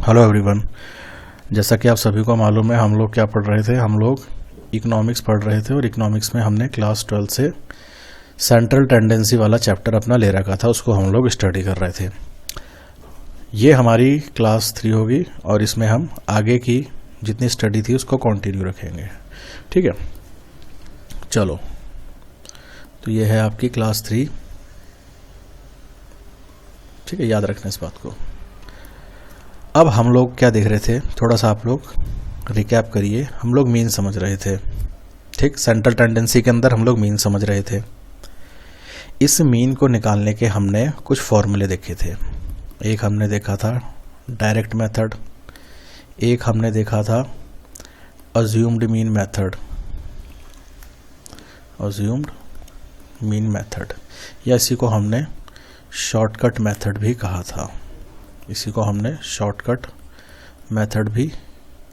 Hello everyone. जैसा कि आप सभी को मालूम है, हम लोग क्या पढ़ रहे थे, हम लोग इकोनॉमिक्स पढ़ रहे थे और इकोनॉमिक्स में हमने क्लास 12 से सेंट्रल टेंडेंसी वाला चैप्टर अपना ले रखा था, उसको हम लोग स्टडी कर रहे थे। ये हमारी क्लास 3 होगी और इसमें हम आगे की जितनी स्टडी थी उसको कंटिन्यू रखेंगे। ठीक है, चलो। तो ये है आपकी क्लास 3। ठीक है, याद रखना इस बात को। अब हम लोग क्या देख रहे थे, थोड़ा सा आप लोग रिकैप करिए। हम लोग मीन समझ रहे थे। ठीक, सेंट्रल टेंडेंसी के अंदर हम लोग मीन समझ रहे थे। इस मीन को निकालने के हमने कुछ फॉर्मूले देखे थे। एक हमने देखा था डायरेक्ट मेथड, एक हमने देखा था assumed mean method, assumed mean method, या इसी को हमने शॉर्टकट मेथड भी कहा था। इसी को हमने शॉर्टकट मेथड भी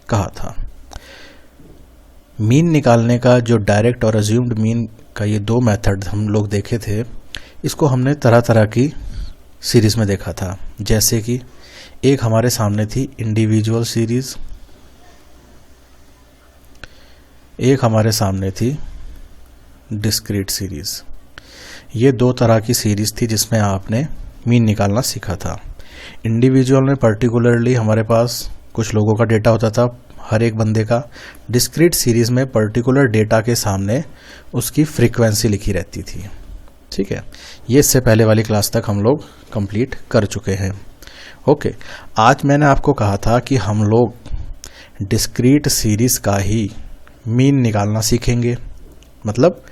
कहा था। मीन निकालने का जो डायरेक्ट और अज्यूम्ड मीन का ये दो मेथड हम लोग देखे थे, इसको हमने तरह तरह की सीरीज में देखा था। जैसे कि एक हमारे सामने थी इंडिविजुअल सीरीज, एक हमारे सामने थी डिस्क्रीट सीरीज। ये दो तरह की सीरीज थी जिसमें आपने मीन निकालना सीखा था। इंडिविजुअल में पर्टिकुलरली हमारे पास कुछ लोगों का डेटा होता था, हर एक बंदे का। डिस्क्रीट सीरीज में पर्टिकुलर डेटा के सामने उसकी फ्रीक्वेंसी लिखी रहती थी। ठीक है, ये इससे पहले वाली क्लास तक हम लोग कंप्लीट कर चुके हैं। ओके, आज मैंने आपको कहा था कि हम लोग डिस्क्रीट सीरीज का ही मीन निकालना सीखेंगे। मतलब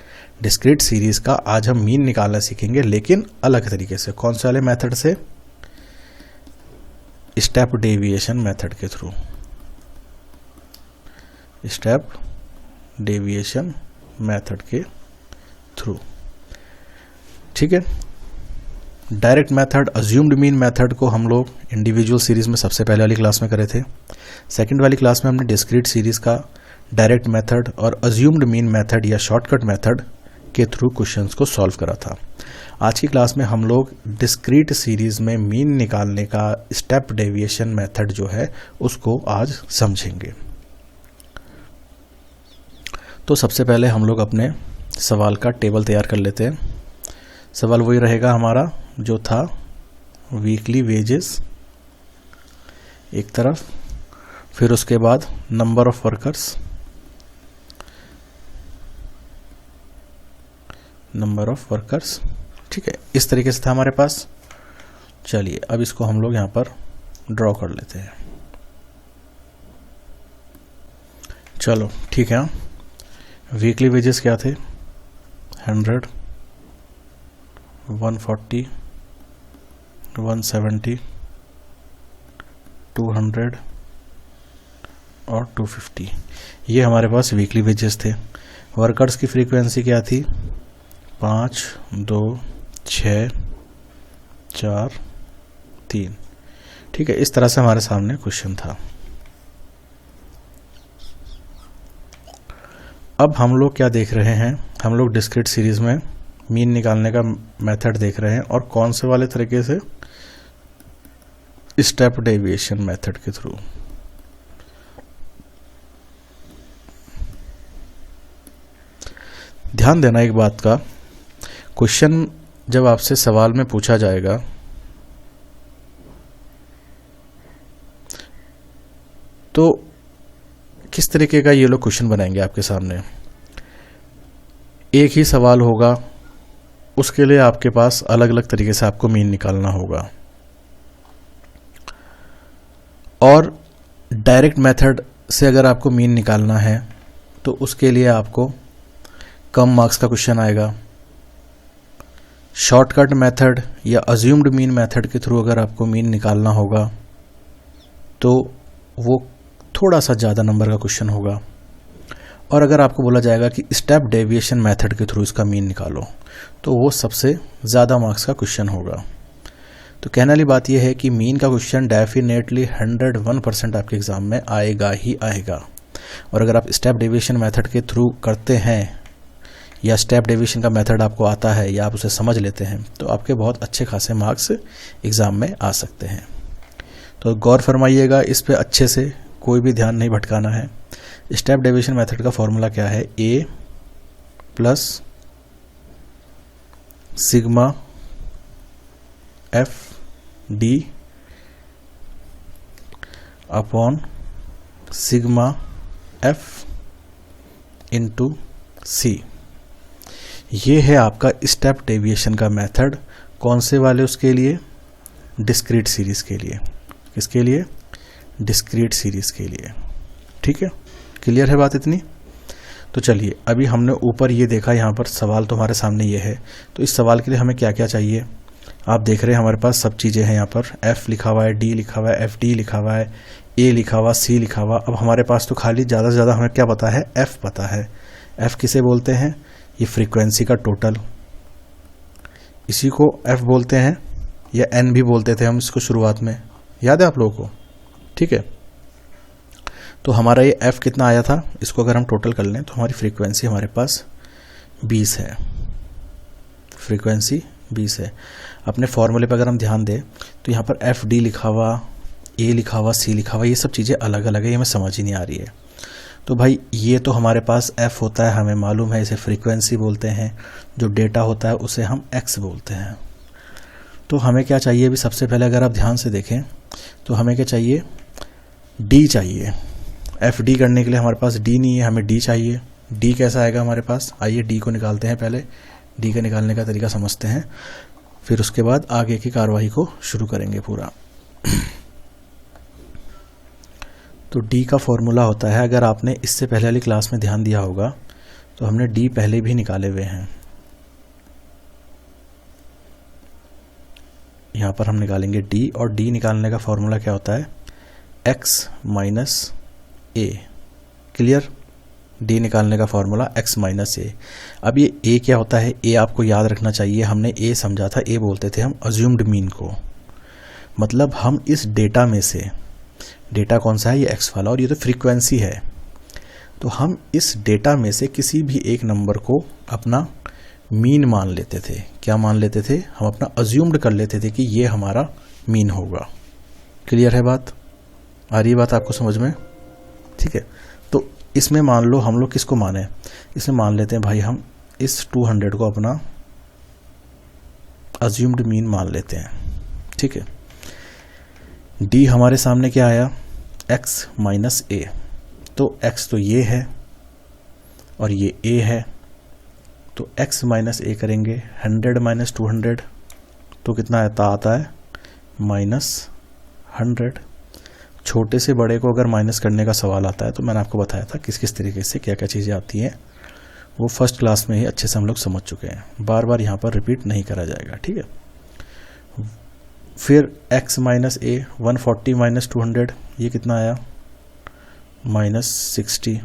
डिस्क्रीट सीरीज का आज हम मीन निकालना सीखेंगे, लेकिन अलग तरीके से। कौन से वाले मेथड से? स्टेप डेविएशन मेथड के थ्रू। स्टेप डेविएशन मेथड के थ्रू। ठीक है, direct method, assumed mean method को हम लोग इंडिविजुअल सीरीज में सबसे पहले वाली क्लास में करे थे। सेकंड वाली क्लास में हमने डिस्क्रीट सीरीज का डायरेक्ट मेथड और अज्यूम्ड मीन मेथड या शॉर्टकट मेथड के थ्रू क्वेश्चंस को सॉल्व करा था। आज की क्लास में हम लोग डिस्क्रीट सीरीज में मीन निकालने का स्टेप डेविएशन मेथड जो है उसको आज समझेंगे। तो सबसे पहले हम लोग अपने सवाल का टेबल तैयार कर लेते हैं। सवाल वही रहेगा हमारा जो था, वीकली वेजेस एक तरफ, फिर उसके बाद number of workers, number of workers. ठीक है, इस तरीके से था हमारे पास। चलिए अब इसको हम लोग यहां पर ड्रॉ कर लेते हैं। चलो ठीक है, वीकली वेजेस क्या थे? 100, 140, 170, 200 और 250। ये हमारे पास वीकली वेजेस थे। वर्कर्स की फ्रीक्वेंसी क्या थी? 5, 2, 6, 4, 3। ठीक है, इस तरह से हमारे सामने क्वेश्चन था। अब हम लोग क्या देख रहे हैं, हम लोग डिस्क्रीट सीरीज में मीन निकालने का मेथड देख रहे हैं। और कौन से वाले तरीके से? स्टेप डेविएशन मेथड के थ्रू। ध्यान देना एक बात का, क्वेश्चन जब आपसे सवाल में पूछा जाएगा तो किस तरीके का ये लोग क्वेश्चन बनाएंगे आपके सामने। एक ही सवाल होगा, उसके लिए आपके पास अलग अलग तरीके से आपको मीन निकालना होगा। और डायरेक्ट मेथड से अगर आपको मीन निकालना है तो उसके लिए आपको कम मार्क्स का क्वेश्चन आएगा। शॉर्टकट मेथड या अज्यूम्ड मीन मेथड के थ्रू अगर आपको मीन निकालना होगा तो वो थोड़ा सा ज़्यादा नंबर का क्वेश्चन होगा। और अगर आपको बोला जाएगा कि स्टेप डेविएशन मेथड के थ्रू इसका मीन निकालो तो वो सबसे ज़्यादा मार्क्स का क्वेश्चन होगा। तो कहने वाली बात यह है कि मीन का क्वेश्चन डेफिनेटली 101% आपके एग्ज़ाम में आएगा ही आएगा। और अगर आप स्टेप डेविएशन मेथड के थ्रू करते हैं या स्टेप डेविएशन का मेथड आपको आता है या आप उसे समझ लेते हैं तो आपके बहुत अच्छे खासे मार्क्स एग्ज़ाम में आ सकते हैं। तो गौर फरमाइएगा इस पे अच्छे से, कोई भी ध्यान नहीं भटकाना है। स्टेप डेविएशन मेथड का फॉर्मूला क्या है? A plus sigma F D upon sigma F into C. ये है आपका स्टेप डेविएशन का मेथड। कौन से वाले? उसके लिए डिस्क्रीट सीरीज के लिए। किसके लिए? डिस्क्रीट सीरीज के लिए। ठीक है, क्लियर है बात इतनी? तो चलिए, अभी हमने ऊपर ये देखा, यहाँ पर सवाल तो हमारे सामने ये है। तो इस सवाल के लिए हमें क्या क्या चाहिए? आप देख रहे हैं हमारे पास सब चीज़ें हैं। यहाँ पर एफ लिखा हुआ है, डी लिखा हुआ है, एफ डी लिखा हुआ है, ए लिखा हुआ, सी लिखा हुआ। अब हमारे पास तो खाली ज़्यादा से ज़्यादा हमें क्या पता है? एफ पता है। एफ किसे बोलते हैं? ये फ्रीक्वेंसी का टोटल, इसी को एफ बोलते हैं, या एन भी बोलते थे हम इसको शुरुआत में, याद है आप लोगों को? ठीक है, तो हमारा ये एफ कितना आया था? इसको अगर हम टोटल कर लें तो हमारी फ्रीक्वेंसी हमारे पास 20 है। फ्रीक्वेंसी 20 है। अपने फॉर्मूले पर अगर हम ध्यान दें तो यहाँ पर एफ डी लिखा हुआ, ए लिखा हुआ, सी लिखा हुआ, ये सब चीज़ें अलग अलग है, ये हमें समझ ही नहीं आ रही है। तो भाई ये तो हमारे पास एफ होता है, हमें मालूम है, इसे फ्रीक्वेंसी बोलते हैं। जो डेटा होता है उसे हम एक्स बोलते हैं। तो हमें क्या चाहिए? अभी सबसे पहले अगर आप ध्यान से देखें तो हमें क्या चाहिए? डी चाहिए। एफ डी करने के लिए हमारे पास डी नहीं है, हमें डी चाहिए। डी कैसा आएगा हमारे पास? आइए डी को निकालते हैं। पहले डी का निकालने का तरीका समझते हैं, फिर उसके बाद आगे की कार्रवाई को शुरू करेंगे पूरा। तो डी का फॉर्मूला होता है, अगर आपने इससे पहले वाली क्लास में ध्यान दिया होगा तो हमने डी पहले भी निकाले हुए हैं। यहाँ पर हम निकालेंगे डी, और डी निकालने का फॉर्मूला क्या होता है? एक्स माइनस ए। क्लियर? डी निकालने का फॉर्मूला एक्स माइनस ए। अब ये ए क्या होता है? ए आपको याद रखना चाहिए, हमने ए समझा था, ए बोलते थे हम अज्यूम्ड मीन को। मतलब हम इस डेटा में से, डेटा कौन सा है? ये एक्स वाला, और ये तो फ्रीक्वेंसी है। तो हम इस डेटा में से किसी भी एक नंबर को अपना मीन मान लेते थे। क्या मान लेते थे? हम अपना अज्यूम्ड कर लेते थे कि ये हमारा मीन होगा। क्लियर है बात? आ रही है बात आपको समझ में? ठीक है, तो इसमें मान लो हम लोग किसको माने? इसमें मान लेते हैं भाई हम इस 200 को अपना अज्यूम्ड मीन मान लेते हैं। ठीक है, डी हमारे सामने क्या आया? एक्स माइनस ए। तो एक्स तो ये है और ये ए है, तो x माइनस ए करेंगे। 100 माइनस 200 तो कितना आता है? -100। छोटे से बड़े को अगर माइनस करने का सवाल आता है तो मैंने आपको बताया था किस किस तरीके से क्या क्या चीज़ें आती हैं, वो फर्स्ट क्लास में ही अच्छे से हम लोग समझ चुके हैं, बार बार यहाँ पर रिपीट नहीं करा जाएगा। ठीक है, फिर x माइनस ए, 140 माइनस 200 ये कितना आया? -60।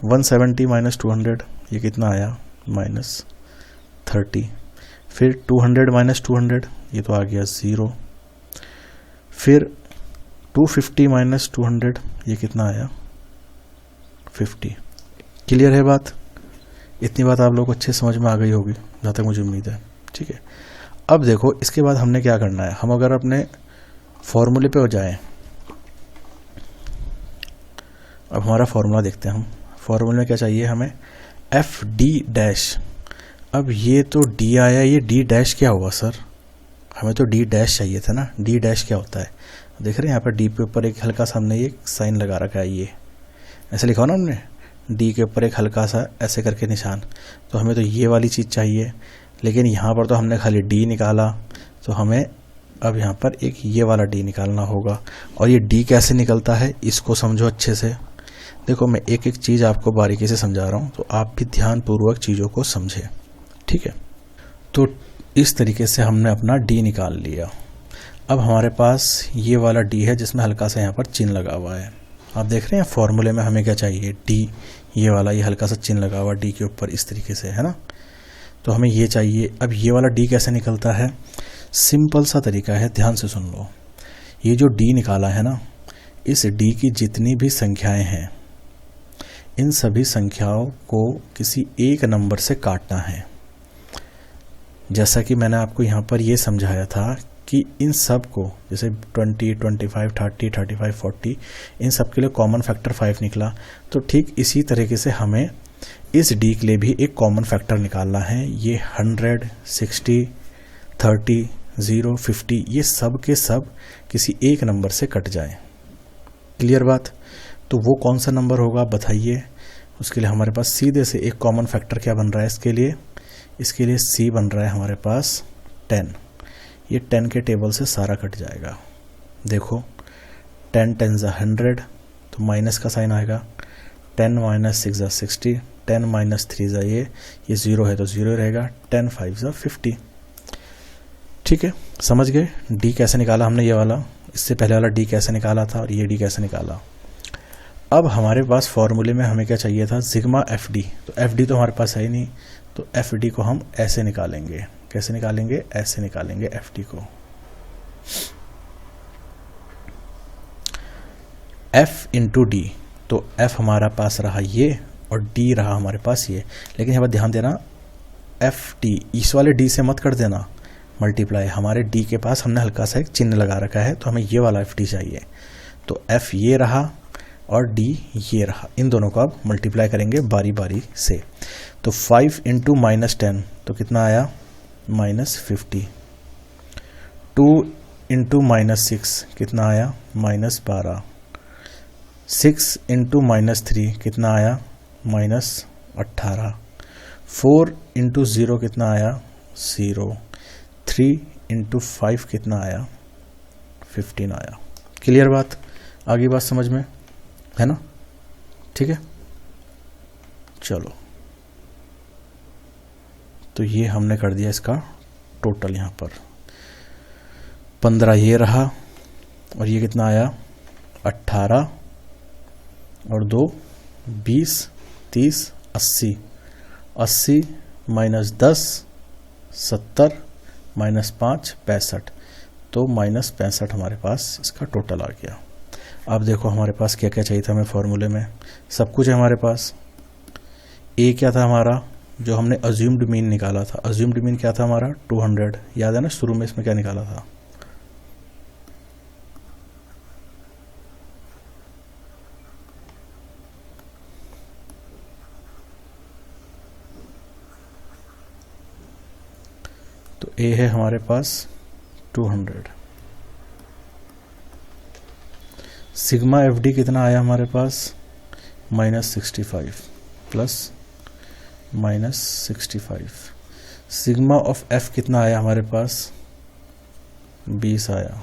170 माइनस 200 ये कितना आया? -30। फिर 200 माइनस 200 ये तो आ गया 0। फिर 250 माइनस 200 ये कितना आया? 50। क्लियर है बात? इतनी बात आप लोग को अच्छे समझ में आ गई होगी जहाँ तक मुझे उम्मीद है। ठीक है, अब देखो इसके बाद हमने क्या करना है। हम अगर अपने फॉर्मूले पे हो जाएं, अब हमारा फॉर्मूला देखते हैं हम। फॉर्मूले में क्या चाहिए हमें? F D dash. अब ये तो डी आया, ये डी डैश क्या हुआ सर? हमें तो डी डैश चाहिए था ना। डी डैश क्या होता है? देख रहे हैं यहाँ पर डी के ऊपर एक हल्का सा हमने ये साइन लगा रखा है, ये ऐसे लिखा हो ना हमने, डी के ऊपर एक हल्का सा ऐसे करके निशान। तो हमें तो ये वाली चीज़ चाहिए, लेकिन यहाँ पर तो हमने खाली डी निकाला, तो हमें अब यहाँ पर एक ये वाला डी निकालना होगा। और ये डी कैसे निकलता है इसको समझो अच्छे से। देखो मैं एक एक चीज़ आपको बारीकी से समझा रहा हूँ, तो आप भी ध्यानपूर्वक चीज़ों को समझें। ठीक है, तो इस तरीके से हमने अपना डी निकाल लिया। अब हमारे पास ये वाला डी है जिसमें हल्का सा यहाँ पर चिन्ह लगा हुआ है। आप देख रहे हैं फॉर्मूले में हमें क्या चाहिए? डी, ये वाला, ये हल्का सा चिन्ह लगा हुआ डी के ऊपर इस तरीके से, है ना। तो हमें ये चाहिए। अब ये वाला डी कैसे निकलता है? सिंपल सा तरीका है, ध्यान से सुन लो। ये जो डी निकाला है ना, इस डी की जितनी भी संख्याएं हैं, इन सभी संख्याओं को किसी एक नंबर से काटना है। जैसा कि मैंने आपको यहाँ पर ये समझाया था कि इन सब को, जैसे 20, 25, 30, 35, 40, इन सब के लिए कॉमन फैक्टर 5 निकला, तो ठीक इसी तरीके से हमें इस डी के लिए भी एक कॉमन फैक्टर निकालना है। ये 100, 60, 30, 0, 50 ये सब के सब किसी एक नंबर से कट जाएं। क्लियर बात? तो वो कौन सा नंबर होगा बताइए। उसके लिए हमारे पास सीधे से एक कॉमन फैक्टर क्या बन रहा है इसके लिए सी बन रहा है हमारे पास 10। ये 10 के टेबल से सारा कट जाएगा। देखो 10 10 100, तो माइनस का साइन आएगा। 10 - 6 = 60, 10 - 3 ये 0 है तो 0 रहेगा। 10 5 = 50। ठीक है, समझ गए डी कैसे निकाला हमने, ये वाला, इससे पहले वाला डी कैसे निकाला था और ये डी कैसे निकाला। अब हमारे पास फॉर्मूले में हमें क्या चाहिए था, सिग्मा एफ डी। तो एफ डी तो हमारे पास है ही नहीं, तो एफ डी को हम ऐसे निकालेंगे। कैसे निकालेंगे? ऐसे निकालेंगे एफ डी को। एफ इंटू डी, तो एफ हमारा पास रहा ये और डी रहा हमारे पास ये। लेकिन यहाँ पर ध्यान देना, एफ डी इस वाले डी से मत कर देना मल्टीप्लाई। हमारे डी के पास हमने हल्का सा एक चिन्ह लगा रखा है, तो हमें ये वाला एफ डी चाहिए। तो एफ ये रहा और डी ये रहा, इन दोनों को अब मल्टीप्लाई करेंगे बारी बारी से। तो 5 इंटू -10 तो कितना आया, -50। 2 इंटू -6 कितना आया, -12। 6 इंटू -3 कितना आया, -18। 4 इंटू 0 कितना आया, 0। 3 इंटू 5 कितना आया, 15 आया। क्लियर बात? आगे बात समझ में है ना? ठीक है, चलो तो ये हमने कर दिया इसका टोटल। यहाँ पर 15 ये रहा और ये कितना आया, 18 और 2 20, 30, 80। 80 - 10 70 -5 65, तो -65 हमारे पास इसका टोटल आ गया। अब देखो हमारे पास क्या क्या चाहिए था हमें फॉर्मूले में, सब कुछ है हमारे पास। ए क्या था हमारा, जो हमने अज्यूम्ड मीन निकाला था। अज्यूम्ड मीन क्या था हमारा, 200। याद है ना शुरू में इसमें क्या निकाला था, तो ए है हमारे पास 200। सिग्मा एफ डी कितना आया हमारे पास, -65 प्लस -65। सिग्मा ऑफ एफ कितना आया हमारे पास, 20 आया।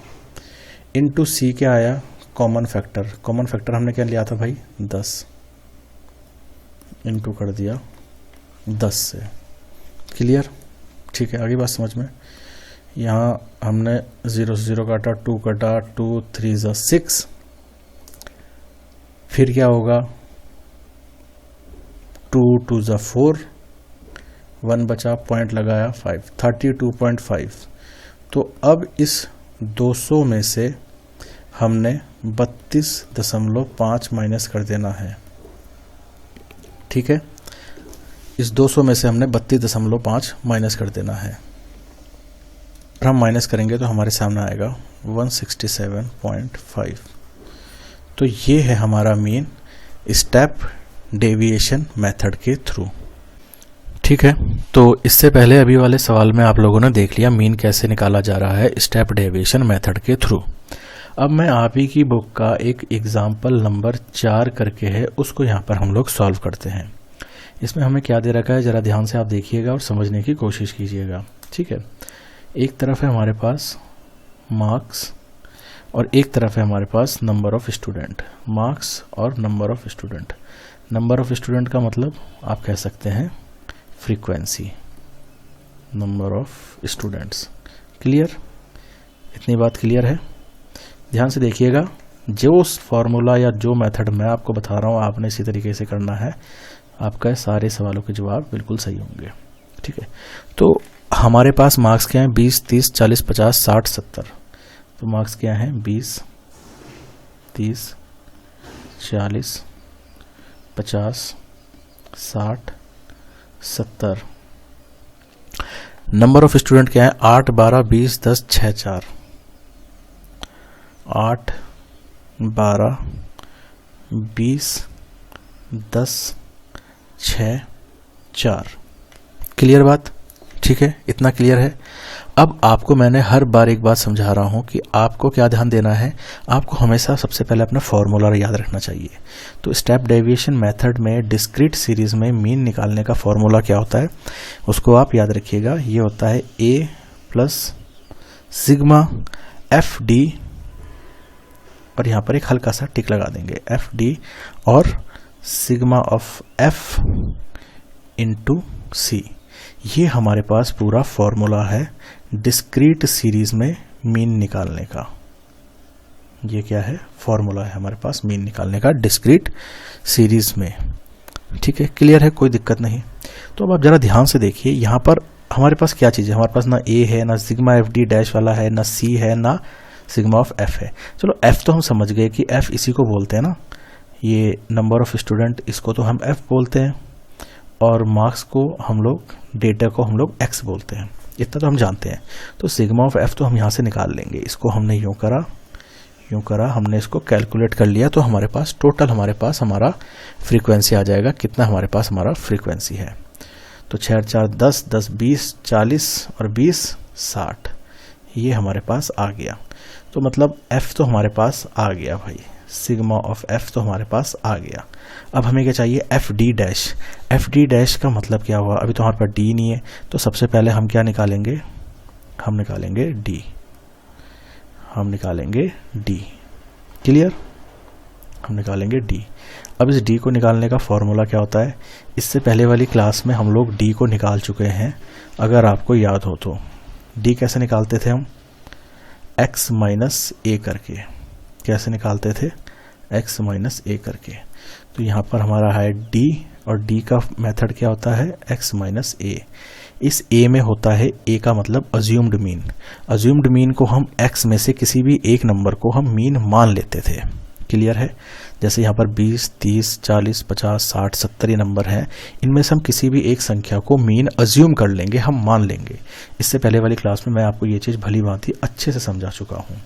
इनटू सी क्या आया, कॉमन फैक्टर। कॉमन फैक्टर हमने क्या लिया था भाई, 10। इनटू कर दिया 10 से। क्लियर? ठीक है, आगे बात समझ में। यहाँ हमने 0 से 0 काटा, 2 कटा, 2 3 = 6। फिर क्या होगा, 2 2 = 4, 1 बचा, पॉइंट लगाया 5, 32.5। तो अब इस 200 में से हमने 32.5 माइनस कर देना है। ठीक है, इस 200 में से हमने 32.5 माइनस कर देना है। हम माइनस करेंगे तो हमारे सामने आएगा 167.5। तो ये है हमारा मीन स्टेप डेविएशन मेथड के थ्रू। ठीक है, तो इससे पहले अभी वाले सवाल में आप लोगों ने देख लिया मीन कैसे निकाला जा रहा है स्टेप डेविएशन मेथड के थ्रू। अब मैं आप ही की बुक का एक एग्जाम्पल नंबर 4 करके है, उसको यहाँ पर हम लोग सॉल्व करते हैं। इसमें हमें क्या दे रखा है, ज़रा ध्यान से आप देखिएगा और समझने की कोशिश कीजिएगा। ठीक है, एक तरफ है हमारे पास मार्क्स और एक तरफ है हमारे पास नंबर ऑफ स्टूडेंट। मार्क्स और number of student. Number of student का मतलब आप कह सकते हैं frequency, number of students. Clear? इतनी बात क्लियर है? ध्यान से देखिएगा, जो फॉर्मूला या जो मेथड मैं आपको बता रहा हूँ आपने इसी तरीके से करना है, आपका सारे सवालों के जवाब बिल्कुल सही होंगे। ठीक है, तो हमारे पास मार्क्स क्या हैं, 20, 30, 40, 50, 60, 70। तो मार्क्स क्या हैं, 20, 30, 40, 50, 60, 70। नंबर ऑफ स्टूडेंट क्या है, 8, 12, 20, 10, 6, 4। 8, 12, 20, 10, 6, 4। क्लियर बात? ठीक है, इतना क्लियर है। अब आपको मैंने हर बार एक बात समझा रहा हूं कि आपको क्या ध्यान देना है। आपको हमेशा सबसे पहले अपना फॉर्मूला याद रखना चाहिए। तो स्टेप डेविएशन मेथड में डिस्क्रीट सीरीज में मीन निकालने का फॉर्मूला क्या होता है उसको आप याद रखिएगा। ये होता है a plus sigma F D, और यहाँ पर एक हल्का सा टिक लगा देंगे, एफ डी और sigma of F into C. ये हमारे पास पूरा फॉर्मूला है डिस्क्रीट सीरीज में मीन निकालने का। ये क्या है? फॉर्मूला है हमारे पास मीन निकालने का डिस्क्रीट सीरीज में। ठीक है, क्लियर है, कोई दिक्कत नहीं। तो अब आप जरा ध्यान से देखिए, यहाँ पर हमारे पास क्या चीज़ है? हमारे पास ना ए है, ना सिग्मा एफ डी डैश वाला है, ना सी है, ना सिग्मा ऑफ एफ है। चलो एफ तो हम समझ गए कि एफ इसी को बोलते हैं ना, ये नंबर ऑफ स्टूडेंट, इसको तो हम एफ बोलते हैं, और मार्क्स को हम लोग, डेटा को हम लोग एक्स बोलते हैं। इतना तो हम जानते हैं। तो सिग्मा ऑफ एफ तो हम यहाँ से निकाल लेंगे। इसको हमने यूँ करा, हमने इसको कैलकुलेट कर लिया, तो हमारे पास टोटल हमारा फ्रीक्वेंसी आ जाएगा। कितना हमारे पास हमारा फ्रीक्वेंसी है? तो 6 4 10, 10 20, 40 और 20 60, ये हमारे पास आ गया। तो मतलब एफ तो हमारे पास आ गया भाई, सिग्मा ऑफ एफ तो हमारे पास आ गया। अब हमें क्या चाहिए? F D dash. F D dash का मतलब क्या हुआ? अभी तो हमारे पास डी नहीं है, तो सबसे पहले हम क्या निकालेंगे? हम निकालेंगे डी। क्लियर? हम निकालेंगे डी। अब इस डी को निकालने का फॉर्मूला क्या होता है? इससे पहले वाली क्लास में हम लोग डी को निकाल चुके हैं, अगर आपको याद हो तो। डी कैसे निकालते थे हम? एक्स माइनस ए करके। कैसे निकालते थे? x माइनस ए करके। तो यहाँ पर हमारा है d, और d का मेथड क्या होता है? x माइनस ए। इस a में होता है a का मतलब अज्यूम्ड मीन। अज्यूम्ड मीन को हम x में से किसी भी एक नंबर को हम मीन मान लेते थे। क्लियर है? जैसे यहाँ पर 20, 30, 40, 50, 60, 70 ये नंबर हैं, इनमें से हम किसी भी एक संख्या को मीन अज्यूम कर लेंगे, हम मान लेंगे। इससे पहले वाली क्लास में मैं आपको ये चीज़ भली भांति अच्छे से समझा चुका हूँ।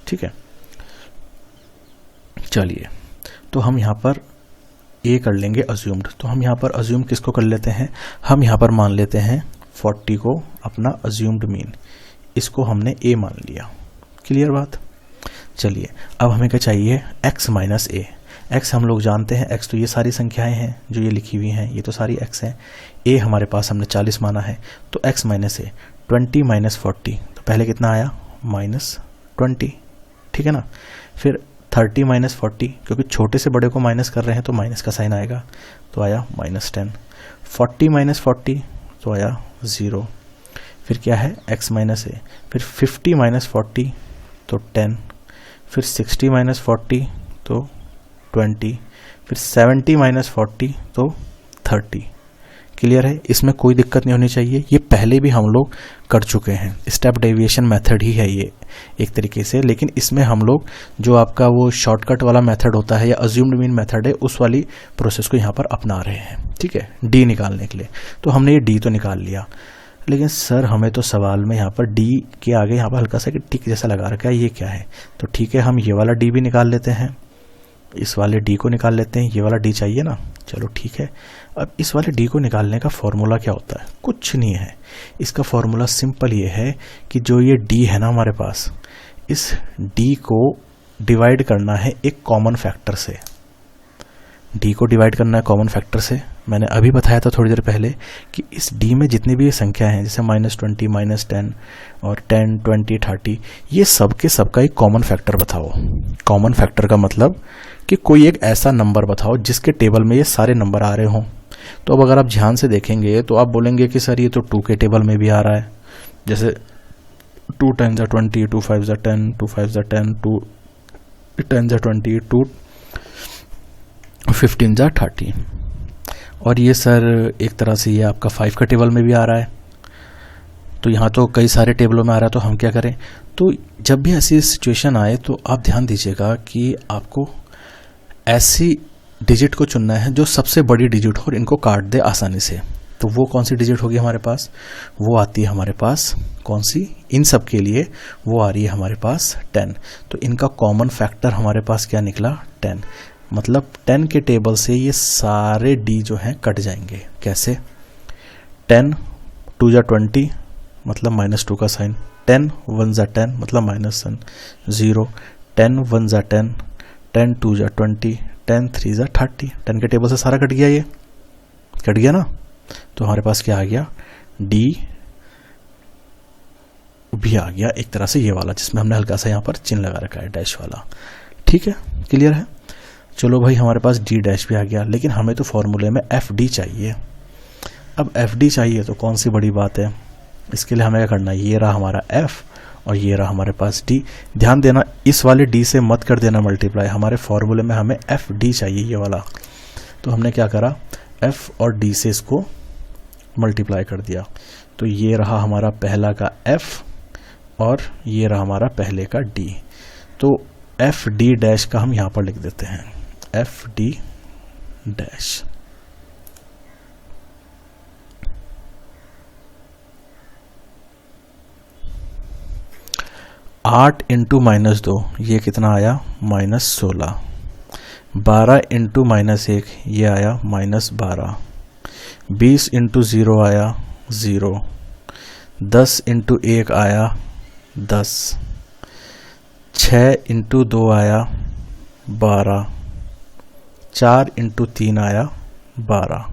ठीक है, चलिए, तो हम यहाँ पर ए कर लेंगे अज्यूम्ड। तो हम यहाँ पर अज्यूम किसको कर लेते हैं? हम यहाँ पर मान लेते हैं 40 को अपना अज्यूम्ड मीन। इसको हमने ए मान लिया। क्लियर बात? चलिए, अब हमें क्या चाहिए? x माइनस ए। एक्स हम लोग जानते हैं, एक्स तो ये सारी संख्याएं हैं जो ये लिखी हुई हैं, ये तो सारी एक्स हैं। ए हमारे पास हमने 40 माना है, तो x माइनस ए। 20 माइनस 40, तो पहले कितना आया? -20। ठीक है ना? फिर 30 माइनस 40, क्योंकि छोटे से बड़े को माइनस कर रहे हैं तो माइनस का साइन आएगा, तो आया -10। 40 माइनस 40, तो आया 0। फिर क्या है? x माइनस ए। फिर 50 माइनस 40, तो 10। फिर 60 माइनस 40, तो 20। फिर 70 माइनस 40, तो 30। क्लियर है? इसमें कोई दिक्कत नहीं होनी चाहिए, ये पहले भी हम लोग कर चुके हैं। स्टेप डेविएशन मेथड ही है ये एक तरीके से, लेकिन इसमें हम लोग जो आपका वो शॉर्टकट वाला मेथड होता है या अज्यूम्ड मीन मेथड है, उस वाली प्रोसेस को यहाँ पर अपना रहे हैं। ठीक है, डी निकालने के लिए। तो हमने ये डी तो निकाल लिया, लेकिन सर हमें तो सवाल में यहाँ पर डी के आगे यहाँ पर हल्का सा टिक जैसा लगा रखा है, ये क्या है? तो ठीक है, हम ये वाला डी भी निकाल लेते हैं, इस वाले डी को निकाल लेते हैं। ये वाला डी चाहिए ना? चलो ठीक है। अब इस वाले डी को निकालने का फॉर्मूला क्या होता है? कुछ नहीं है, इसका फॉर्मूला सिंपल ये है कि जो ये डी है ना हमारे पास, इस डी को डिवाइड करना है एक कॉमन फैक्टर से। डी को डिवाइड करना है कॉमन फैक्टर से। मैंने अभी बताया था थोड़ी देर पहले कि इस डी में जितनी भी संख्या हैं, जैसे -20, -10 और 10, 20, 30, ये सब के सब का एक कॉमन फैक्टर बताओ। कॉमन फैक्टर का मतलब कि कोई एक ऐसा नंबर बताओ जिसके टेबल में ये सारे नंबर आ रहे हों। तो अब अगर आप ध्यान से देखेंगे तो आप बोलेंगे कि सर ये तो 2 के टेबल में भी आ रहा है, जैसे 2 × 20, 2 × 5 = 10, 2 × 5 = 10, 2 × 10 = 20, 2 × 15 = 30। और ये सर एक तरह से ये आपका 5 का टेबल में भी आ रहा है। तो यहाँ तो कई सारे टेबलों में आ रहा है, तो हम क्या करें? तो जब भी ऐसी सिचुएशन आए तो आप ध्यान दीजिएगा कि आपको ऐसी डिजिट को चुनना है जो सबसे बड़ी डिजिट हो और इनको काट दे आसानी से। तो वो कौन सी डिजिट होगी हमारे पास? वो आती है हमारे पास कौन सी, इन सब के लिए वो आ रही है हमारे पास 10। तो इनका कॉमन फैक्टर हमारे पास क्या निकला 10। मतलब 10 के टेबल से ये सारे डी जो हैं कट जाएंगे। कैसे, 10 2 जा 20 मतलब -2 का साइन, 10 1 जा 10 मतलब -1 0, 10 1 जा 10, 10 2 जा 20, 10 3 जा 30। 10 के टेबल से सारा कट गया, ये कट गया ना। तो हमारे पास क्या आ गया, डी भी आ गया एक तरह से, ये वाला जिसमें हमने हल्का सा यहाँ पर चिन्ह लगा रखा है डैश वाला। ठीक है, क्लियर है। चलो भाई, हमारे पास डी डैश भी आ गया, लेकिन हमें तो फॉर्मूले में एफ डी चाहिए। अब एफ डी चाहिए तो कौन सी बड़ी बात है, इसके लिए हमें क्या करना है, ये रहा हमारा एफ और ये रहा हमारे पास डी। ध्यान देना, इस वाले डी से मत कर देना मल्टीप्लाई, हमारे फॉर्मूले में हमें एफ डी चाहिए, ये वाला। तो हमने क्या करा, एफ और डी से इसको मल्टीप्लाई कर दिया। तो ये रहा हमारा पहला का एफ और ये रहा हमारा पहले का डी। तो एफ डी डैश का हम यहां पर लिख देते हैं, एफ डी डैश। आठ इंटू -2 ये कितना आया, -16। 12 इंटू -1 ये आया -12। 20 इंटू 0 आया 0। 10 इंटू 1 आया 10। 6 इंटू 2 आया 12। 4 इंटू 3 आया 12।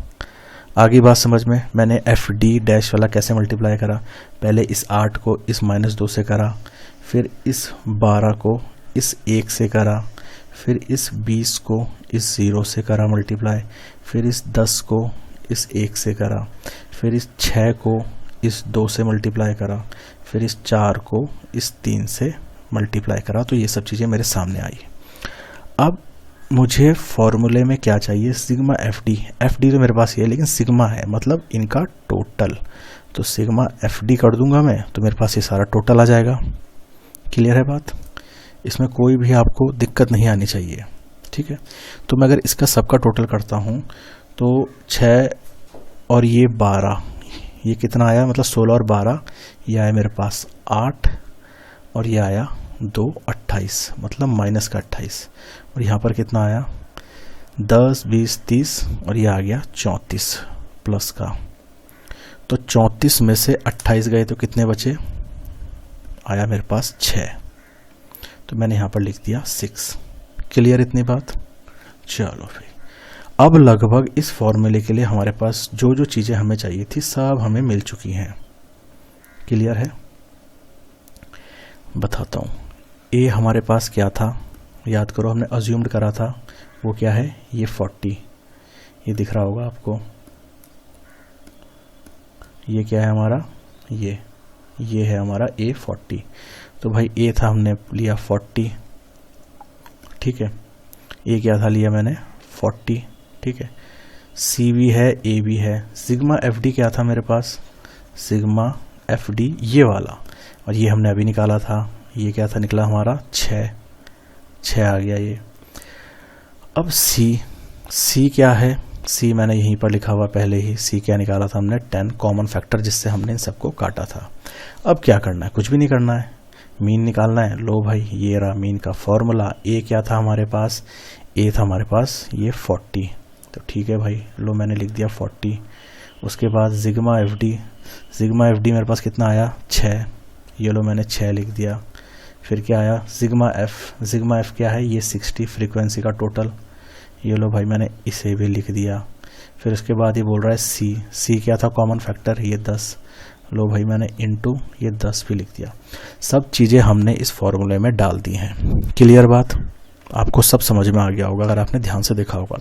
आगे बात समझ में, मैंने एफ डी डैश वाला कैसे मल्टीप्लाई करा, पहले इस 8 को इस -2 से करा, फिर इस 12 को इस 1 से करा, फिर इस 20 को इस 0 से करा मल्टीप्लाई, फिर इस 10 को इस 1 से करा, फिर इस 6 को इस 2 से मल्टीप्लाई करा, फिर इस 4 को इस 3 से मल्टीप्लाई करा। तो ये सब चीज़ें मेरे सामने आई। अब मुझे फॉर्मूले में क्या चाहिए, sigma F D. F D तो मेरे पास ये है, लेकिन सिग्मा है मतलब इनका टोटल। तो सिग्मा एफ डी कर दूंगा मैं, तो मेरे पास ये सारा टोटल आ जाएगा। क्लियर है बात, इसमें कोई भी आपको दिक्कत नहीं आनी चाहिए। ठीक है, तो मैं अगर इसका सबका टोटल करता हूँ तो 6 और ये 12, ये कितना आया, मतलब 16 और 12, ये आया मेरे पास 8 और ये आया 2 28, मतलब माइनस का 28। और यहाँ पर कितना आया 10 20 30 और ये आ गया 34 प्लस का। तो 34 में से 28 गए तो कितने बचे, आया मेरे पास 6। तो मैंने यहाँ पर लिख दिया 6। क्लियर इतनी बात। चलो फिर अब लगभग इस फॉर्मूले के लिए हमारे पास जो जो चीज़ें हमें चाहिए थी सब हमें मिल चुकी हैं। क्लियर है, बताता हूँ। ए हमारे पास क्या था, याद करो, हमने अज्यूम्ड करा था, वो क्या है, ये 40, ये दिख रहा होगा आपको। ये क्या है हमारा, ये है हमारा ए 40। तो भाई ए था, हमने लिया 40। ठीक है, ए क्या था, लिया मैंने 40। ठीक है, सी भी है, ए भी है। सिग्मा एफ डी क्या था मेरे पास, सिग्मा एफ डी ये वाला, और ये हमने अभी निकाला था, ये क्या था, निकला हमारा 6 आ गया ये। अब सी क्या है, सी मैंने यहीं पर लिखा हुआ पहले ही। सी क्या निकाला था हमने, 10 कॉमन फैक्टर, जिससे हमने इन सबको काटा था। अब क्या करना है, कुछ भी नहीं करना है, मीन निकालना है। लो भाई, ये रहा मीन का फॉर्मूला। ए क्या था हमारे पास, ए था हमारे पास ये 40। तो ठीक है भाई, लो मैंने लिख दिया 40। उसके बाद सिग्मा एफ डी मेरे पास कितना आया 6, ये लो मैंने 6 लिख दिया। फिर क्या आया सिग्मा एफ क्या है, ये 60 फ्रीक्वेंसी का टोटल, ये लो भाई मैंने इसे भी लिख दिया। फिर उसके बाद ये बोल रहा है सी क्या था कॉमन फैक्टर, ये 10, लो भाई मैंने इनटू ये 10 भी लिख दिया। सब चीज़ें हमने इस फॉर्मूले में डाल दी हैं। क्लियर बात, आपको सब समझ में आ गया होगा अगर आपने ध्यान से देखा होगा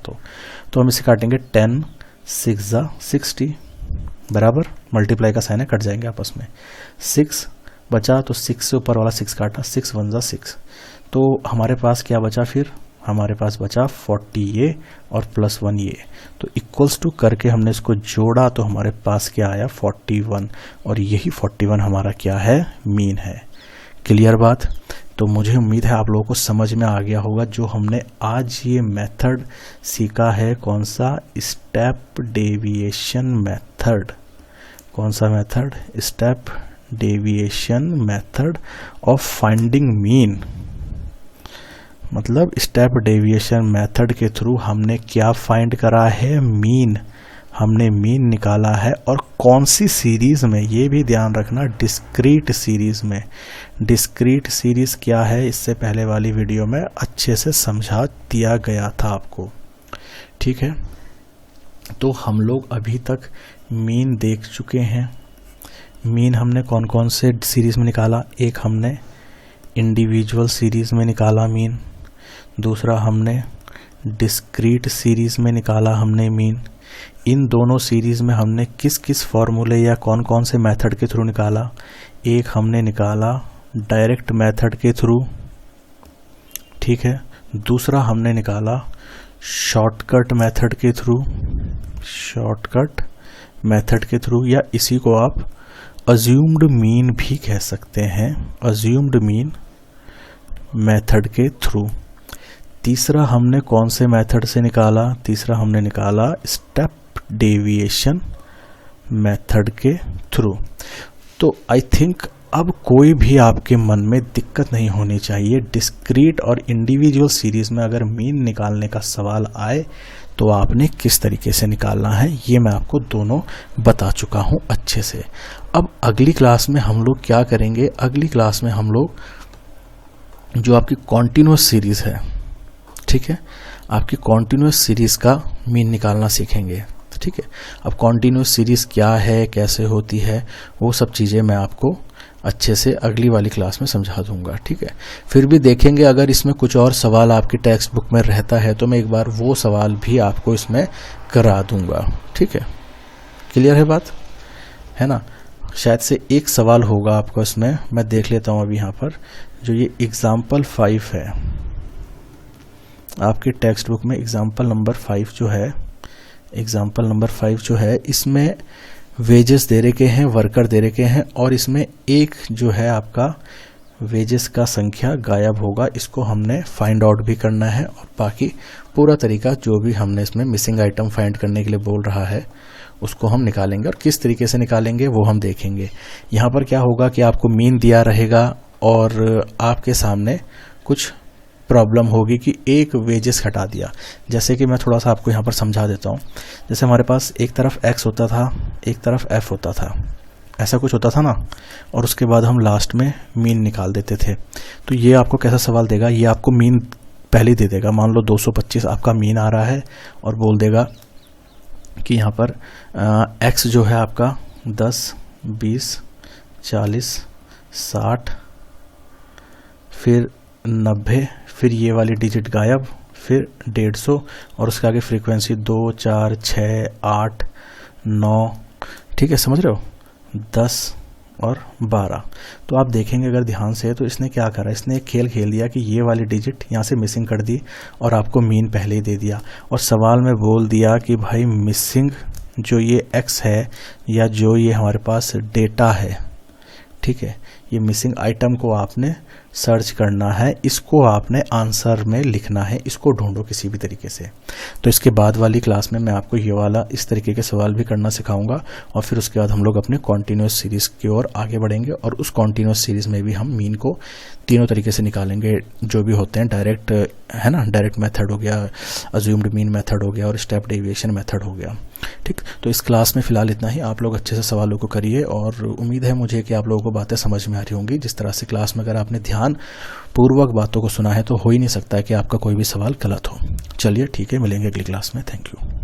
तो हम इसे काटेंगे 10 6 जा 60 बराबर, मल्टीप्लाई का साइन है, कट जाएंगे आपस में। 6 बचा तो 6 से ऊपर वाला 6 काटा, 6 1 जा 6। तो हमारे पास क्या बचा, फिर हमारे पास बचा 40 ये और +1 ये। तो इक्वल्स टू करके हमने इसको जोड़ा तो हमारे पास क्या आया 41, और यही 41 हमारा क्या है, मीन है। क्लियर बात। तो मुझे उम्मीद है आप लोगों को समझ में आ गया होगा जो हमने आज ये मेथड सीखा है। कौन सा, स्टेप डेविएशन मेथड। कौन सा method, step deviation method of finding mean, मतलब स्टेप डेविएशन मेथड के थ्रू हमने क्या फाइंड करा है, मीन, हमने मीन निकाला है। और कौन सी सीरीज में, ये भी ध्यान रखना, डिस्क्रीट सीरीज में। डिस्क्रीट सीरीज क्या है इससे पहले वाली वीडियो में अच्छे से समझा दिया गया था आपको, ठीक है। तो हम लोग अभी तक मीन देख चुके हैं। मीन हमने कौन कौन से सीरीज में निकाला, एक हमने इंडिविजुअल सीरीज में निकाला मीन, दूसरा हमने डिस्क्रीट सीरीज में निकाला हमने मीन। इन दोनों सीरीज में हमने किस किस फॉर्मूले या कौन कौन से मेथड के थ्रू निकाला, एक हमने निकाला डायरेक्ट मेथड के थ्रू, ठीक है, दूसरा हमने निकाला शॉर्टकट मेथड के थ्रू, शॉर्टकट मेथड के थ्रू, या इसी को आप अज्यूम्ड मीन भी कह सकते हैं, अज्यूम्ड मीन मेथड के थ्रू। तीसरा हमने कौन से मेथड से निकाला, तीसरा हमने निकाला स्टेप डेविएशन मेथड के थ्रू। तो आई थिंक अब कोई भी आपके मन में दिक्कत नहीं होनी चाहिए। डिस्क्रीट और इंडिविजुअल सीरीज में अगर मीन निकालने का सवाल आए तो आपने किस तरीके से निकालना है, ये मैं आपको दोनों बता चुका हूँ अच्छे से। अब अगली क्लास में हम लोग क्या करेंगे, अगली क्लास में हम लोग जो आपकी कॉन्टिन्यूस सीरीज है, ठीक है, आपकी कॉन्टिन्यूस सीरीज का मीन निकालना सीखेंगे, ठीक है। अब कॉन्टिन्यूस सीरीज क्या है, कैसे होती है, वो सब चीज़ें मैं आपको अच्छे से अगली वाली क्लास में समझा दूंगा, ठीक है। फिर भी देखेंगे अगर इसमें कुछ और सवाल आपकी टेक्स्ट बुक में रहता है तो मैं एक बार वो सवाल भी आपको इसमें करा दूंगा, ठीक है। क्लियर है बात, है ना। शायद से एक सवाल होगा आपको इसमें, मैं देख लेता हूँ अभी यहाँ पर, जो ये एग्जाम्पल 5 है आपके टेक्स्ट बुक में, एग्जाम्पल नंबर 5 जो है, एग्जाम्पल नंबर 5 जो है, इसमें वेजेस दे रखे हैं, वर्कर दे रखे हैं, और इसमें एक जो है आपका वेजेस का संख्या गायब होगा, इसको हमने फाइंड आउट भी करना है, और बाकी पूरा तरीका जो भी हमने इसमें मिसिंग आइटम फाइंड करने के लिए बोल रहा है उसको हम निकालेंगे, और किस तरीके से निकालेंगे वो हम देखेंगे। यहाँ पर क्या होगा कि आपको मीन दिया रहेगा और आपके सामने कुछ प्रॉब्लम होगी कि एक वेजेस हटा दिया। जैसे कि मैं थोड़ा सा आपको यहाँ पर समझा देता हूँ। जैसे हमारे पास एक तरफ x होता था, एक तरफ f होता था, ऐसा कुछ होता था ना, और उसके बाद हम लास्ट में मीन निकाल देते थे। तो ये आपको कैसा सवाल देगा, ये आपको मीन पहले दे देगा। मान लो 225 आपका मीन आ रहा है और बोल देगा कि यहाँ पर x जो है आपका 10, 20, 40, 60, फिर 90, फिर ये वाली डिजिट गायब, फिर 150, और उसके आगे फ्रीक्वेंसी 2, 4, 6, 8, 9, ठीक है, समझ रहे हो, 10 और 12। तो आप देखेंगे अगर ध्यान से तो इसने क्या करा, इसने एक खेल खेल दिया कि ये वाली डिजिट यहाँ से मिसिंग कर दी और आपको मीन पहले ही दे दिया, और सवाल में बोल दिया कि भाई मिसिंग जो ये x है या जो ये हमारे पास डेटा है, ठीक है, ये मिसिंग आइटम को आपने सर्च करना है, इसको आपने आंसर में लिखना है, इसको ढूंढो किसी भी तरीके से। तो इसके बाद वाली क्लास में मैं आपको ये वाला इस तरीके के सवाल भी करना सिखाऊंगा, और फिर उसके बाद हम लोग अपने कॉन्टिन्यूस सीरीज की ओर आगे बढ़ेंगे, और उस कॉन्टिन्यूस सीरीज में भी हम मीन को तीनों तरीके से निकालेंगे जो भी होते हैं। डायरेक्ट है ना, डायरेक्ट मेथड हो गया, अज्यूम्ड मीन मेथड हो गया, और स्टेप डेविएशन मेथड हो गया, ठीक। तो इस क्लास में फिलहाल इतना ही। आप लोग अच्छे से सवालों को करिए, और उम्मीद है मुझे कि आप लोगों को बातें समझ में आ रही होंगी। जिस तरह से क्लास में अगर आपने ध्यान पूर्वक बातों को सुना है तो हो ही नहीं सकता है कि आपका कोई भी सवाल गलत हो। चलिए ठीक है, मिलेंगे अगली क्लास में। Thank you.